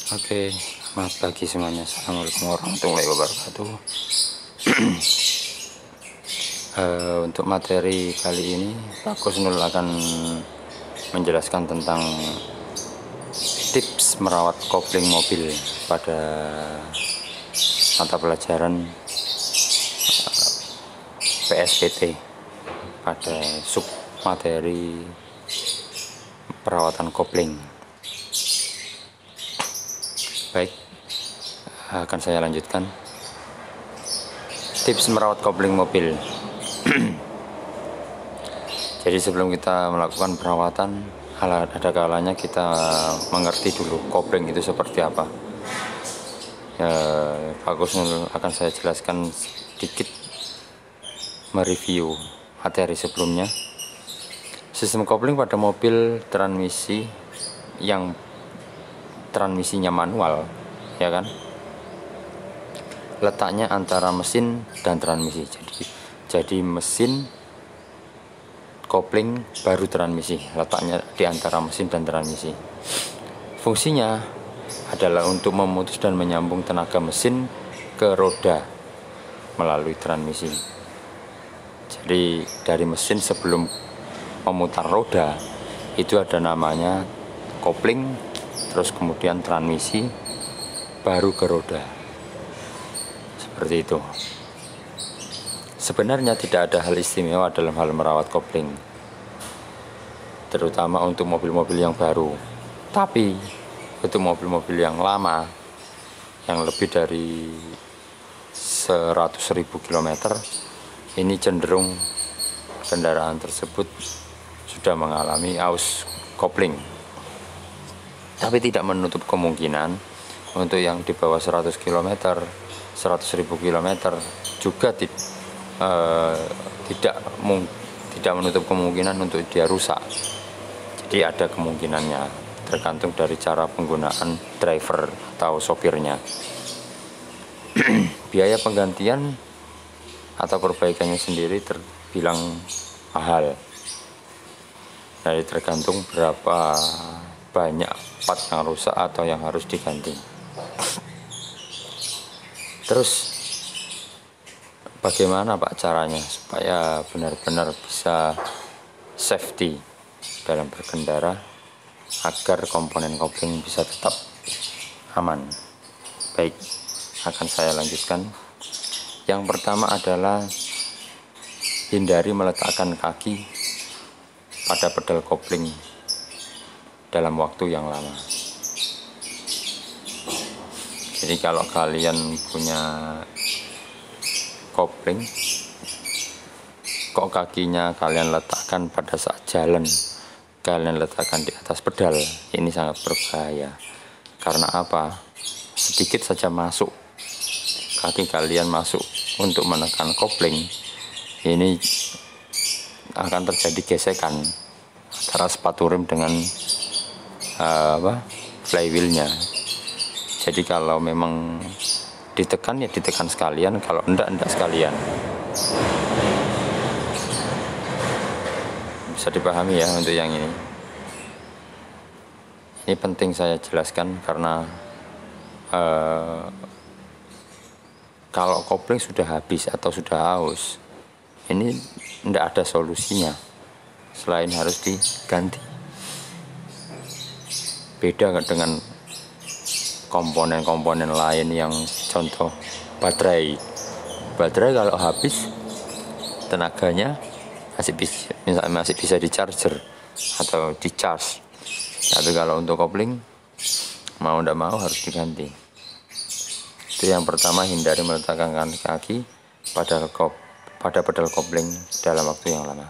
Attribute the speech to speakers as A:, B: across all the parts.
A: Oke, selamat pagi semuanya. Assalamualaikum warahmatullahi wabarakatuh. Untuk materi kali ini, Pak Kusnul akan menjelaskan tentang tips merawat kopling mobil pada mata pelajaran PSPT pada sub materi perawatan kopling. Baik, akan saya lanjutkan. Tips merawat kopling mobil. Jadi sebelum kita melakukan perawatan, ada kalanya kita mengerti dulu kopling itu seperti apa. Pak Kusnul akan saya jelaskan sedikit, mereview materi sebelumnya. Sistem kopling pada mobil transmisi yang transmisinya manual, ya kan, letaknya antara mesin dan transmisi. Jadi mesin kopling baru transmisi, letaknya di antara mesin dan transmisi. Fungsinya adalah untuk memutus dan menyambung tenaga mesin ke roda melalui transmisi. Jadi dari mesin sebelum memutar roda itu ada namanya kopling, terus kemudian transmisi, baru ke roda. Seperti itu. Sebenarnya tidak ada hal istimewa dalam hal merawat kopling, terutama untuk mobil-mobil yang baru. Tapi untuk mobil-mobil yang lama, yang lebih dari 100.000 km, ini cenderung kendaraan tersebut sudah mengalami aus kopling. Tapi tidak menutup kemungkinan untuk yang di bawah 100 km, 100.000 km juga tidak menutup kemungkinan untuk dia rusak. Jadi ada kemungkinannya, tergantung dari cara penggunaan driver atau sopirnya. Biaya penggantian atau perbaikannya sendiri terbilang mahal. Jadi tergantung berapa banyak part yang rusak atau yang harus diganti. Terus bagaimana Pak caranya supaya benar-benar bisa safety dalam berkendara agar komponen kopling bisa tetap aman? Baik, akan saya lanjutkan. Yang pertama adalah hindari meletakkan kaki pada pedal kopling dalam waktu yang lama. Jadi kalau kalian punya kopling, kok kakinya kalian letakkan pada saat jalan, kalian letakkan di atas pedal, ini sangat berbahaya. Karena apa? Sedikit saja masuk, kaki kalian masuk untuk menekan kopling, ini akan terjadi gesekan antara sepatu rem dengan flywheelnya. Jadi kalau memang ditekan ya ditekan sekalian, kalau enggak sekalian. Bisa dipahami ya untuk yang ini. Ini penting saya jelaskan karena kalau kopling sudah habis atau sudah aus, ini enggak ada solusinya selain harus diganti. Beda dengan komponen-komponen lain yang contoh baterai kalau habis tenaganya masih bisa di charger atau di charge. Tapi kalau untuk kopling mau tidak mau harus diganti. Itu yang pertama, hindari meletakkan kaki pada pedal kopling dalam waktu yang lama.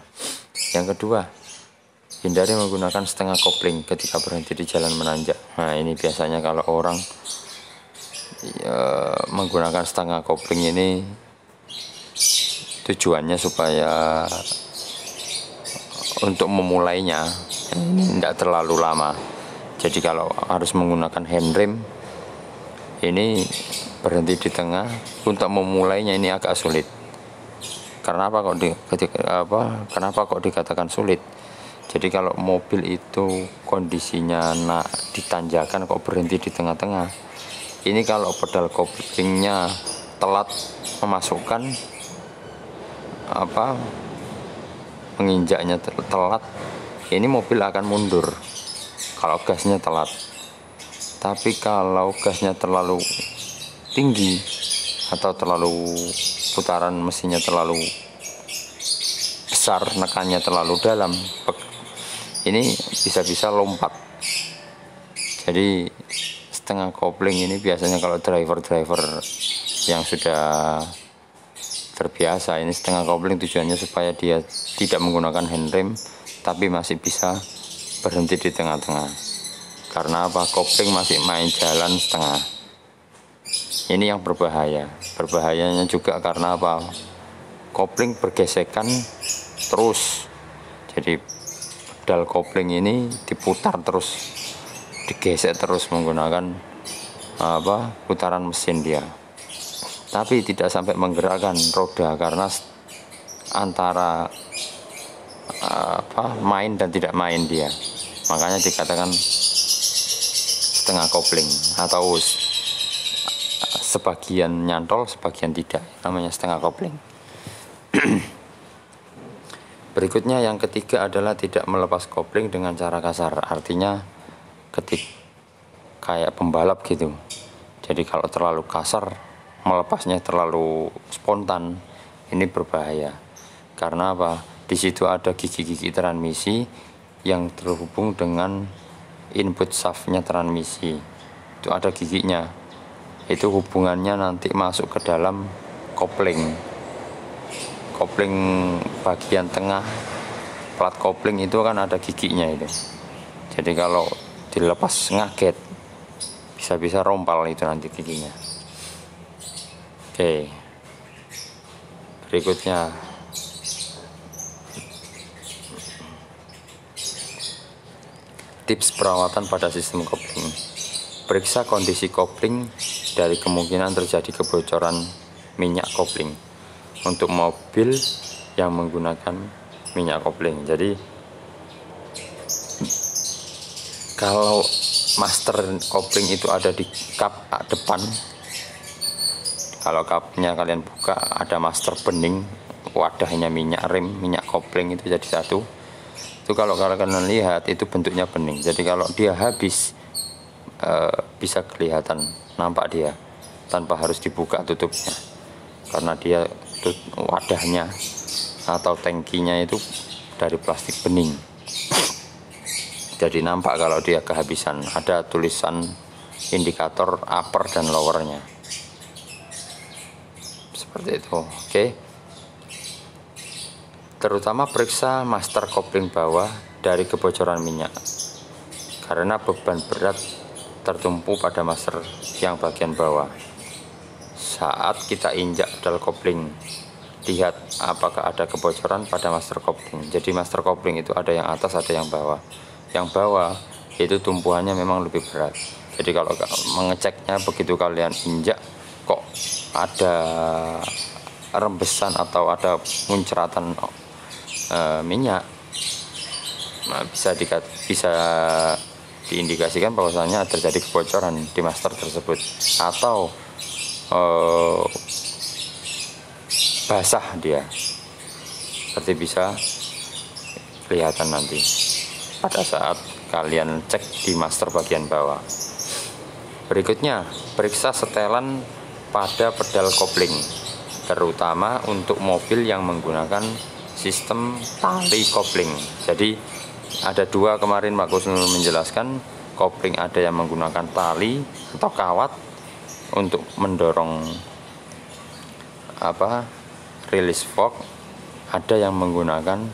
A: Yang kedua, hindari menggunakan setengah kopling ketika berhenti di jalan menanjak. Nah, ini biasanya kalau orang menggunakan setengah kopling ini tujuannya supaya untuk memulainya ini tidak terlalu lama. Jadi kalau harus menggunakan handrem, ini berhenti di tengah, untuk memulainya ini agak sulit. Kenapa kok dikatakan sulit? Jadi kalau mobil itu kondisinya ditanjakan kok berhenti di tengah-tengah, ini kalau pedal koplingnya telat memasukkan menginjaknya telat, ini mobil akan mundur kalau gasnya telat. Tapi kalau gasnya terlalu tinggi atau terlalu putaran mesinnya terlalu besar, nekannya terlalu dalam, ini bisa-bisa lompat. Jadi setengah kopling ini biasanya kalau driver-driver yang sudah terbiasa, ini setengah kopling tujuannya supaya dia tidak menggunakan handrem tapi masih bisa berhenti di tengah-tengah. Karena apa? Kopling masih main jalan setengah. Ini yang berbahaya. Berbahayanya juga karena apa? Kopling bergesekan terus. Jadi pedal kopling ini diputar terus, digesek terus menggunakan putaran mesin dia. Tapi tidak sampai menggerakkan roda karena antara main dan tidak main dia. Makanya dikatakan setengah kopling atau sebagian nyantol, sebagian tidak. Namanya setengah kopling. Berikutnya yang ketiga adalah tidak melepas kopling dengan cara kasar. Artinya kayak pembalap gitu. Jadi kalau terlalu kasar, melepasnya terlalu spontan, ini berbahaya. Karena apa? Di situ ada gigi-gigi transmisi yang terhubung dengan input shaftnya transmisi. Itu ada giginya. Itu hubungannya nanti masuk ke dalam kopling. Kopling bagian tengah plat kopling itu kan ada giginya itu. Jadi kalau dilepas ngaget, bisa-bisa rompal itu nanti giginya. Oke, berikutnya tips perawatan pada sistem kopling. Periksa kondisi kopling dari kemungkinan terjadi kebocoran minyak kopling untuk mobil yang menggunakan minyak kopling. Jadi kalau master kopling itu ada di kap depan, kalau kapnya kalian buka ada master bening, wadahnya minyak rem, minyak kopling itu jadi satu. Itu kalau kalian lihat itu bentuknya bening. Jadi kalau dia habis bisa kelihatan, nampak dia tanpa harus dibuka tutupnya. Karena dia wadahnya atau tangkinya itu dari plastik bening. Jadi nampak kalau dia kehabisan. Ada tulisan indikator upper dan lowernya. Seperti itu, oke. Terutama periksa master kopling bawah dari kebocoran minyak, karena beban berat tertumpu pada master yang bagian bawah. Saat kita injak pedal kopling, lihat apakah ada kebocoran pada master kopling. Jadi master kopling itu ada yang atas, ada yang bawah. Yang bawah itu tumpuannya memang lebih berat. Jadi kalau mengeceknya begitu kalian injak, kok ada rembesan atau ada muncratan minyak, nah, bisa diindikasikan bahwasanya terjadi kebocoran di master tersebut, atau basah dia, seperti bisa kelihatan nanti pada saat kalian cek di master bagian bawah. Berikutnya, periksa setelan pada pedal kopling, terutama untuk mobil yang menggunakan sistem tali kopling. Jadi ada dua, kemarin Pak Kusnul menjelaskan kopling ada yang menggunakan tali atau kawat untuk mendorong release fork, ada yang menggunakan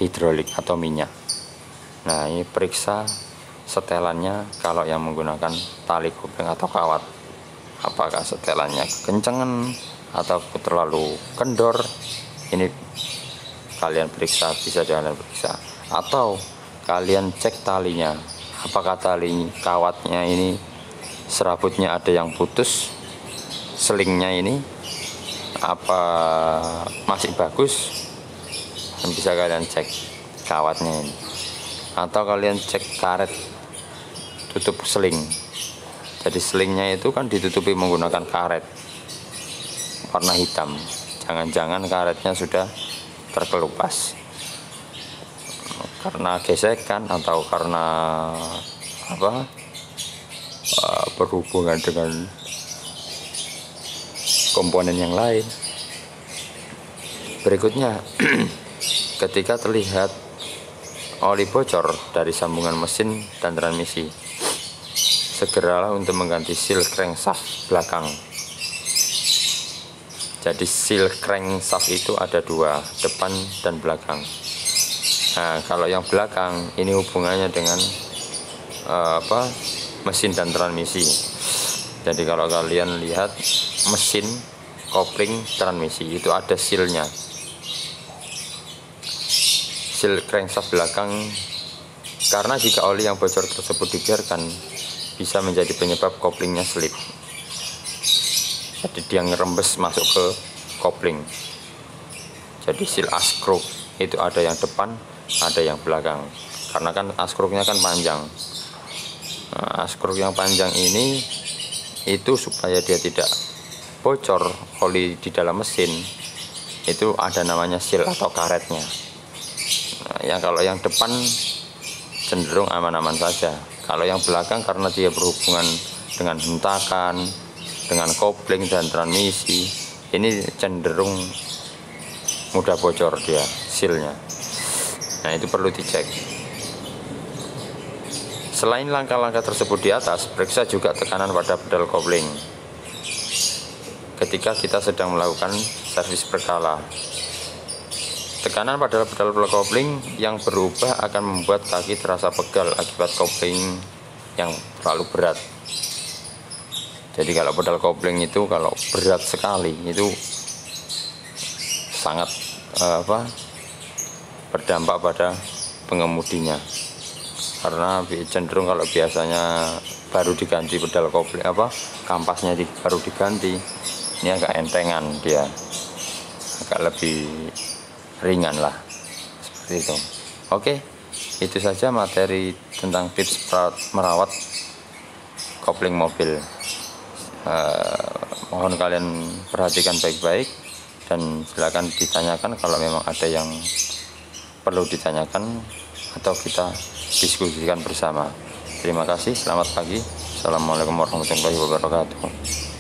A: hidrolik atau minyak. Nah, ini periksa setelannya kalau yang menggunakan tali kopling atau kawat, apakah setelannya kekencengan atau terlalu kendor. Ini kalian periksa, bisa kalian periksa. Atau kalian cek talinya, apakah tali kawatnya ini serabutnya ada yang putus, selingnya ini apa masih bagus, dan bisa kalian cek. kawatnya ini. Atau kalian cek karet tutup seling. Jadi selingnya itu kan ditutupi menggunakan karet warna hitam. Jangan-jangan karetnya sudah terkelupas karena gesekan atau karena apa, berhubungan dengan komponen yang lain. Berikutnya, ketika terlihat oli bocor dari sambungan mesin dan transmisi, segeralah untuk mengganti seal crankshaft belakang. Jadi seal crankshaft itu ada dua, depan dan belakang. Nah, kalau yang belakang ini hubungannya dengan mesin dan transmisi. Jadi kalau kalian lihat mesin, kopling, transmisi itu ada sealnya. Seal crankshaft belakang, karena jika oli yang bocor tersebut dibiarkan bisa menjadi penyebab koplingnya slip. Jadi dia ngerembes masuk ke kopling. Jadi seal askruk itu ada yang depan, ada yang belakang. Karena kan askruknya kan panjang. Nah, askruk yang panjang ini itu supaya dia tidak bocor oli di dalam mesin, itu ada namanya seal atau karetnya. Nah, kalau yang depan cenderung aman-aman saja. Kalau yang belakang karena dia berhubungan dengan hentakan, dengan kopling dan transmisi, ini cenderung mudah bocor dia sealnya. Nah, itu perlu dicek. Selain langkah-langkah tersebut di atas, periksa juga tekanan pada pedal kopling ketika kita sedang melakukan servis berkala. Tekanan pada pedal kopling yang berubah akan membuat kaki terasa pegal akibat kopling yang terlalu berat. Jadi kalau pedal kopling itu kalau berat sekali itu sangat berdampak pada pengemudinya. Karena cenderung kalau biasanya baru diganti pedal kopling kampasnya baru diganti, ini agak entengan, dia agak lebih ringan lah, seperti itu. Oke, itu saja materi tentang tips merawat kopling mobil. Mohon kalian perhatikan baik-baik dan silakan ditanyakan kalau memang ada yang perlu ditanyakan atau kita diskusikan bersama. Terima kasih, selamat pagi. Assalamualaikum warahmatullahi wabarakatuh.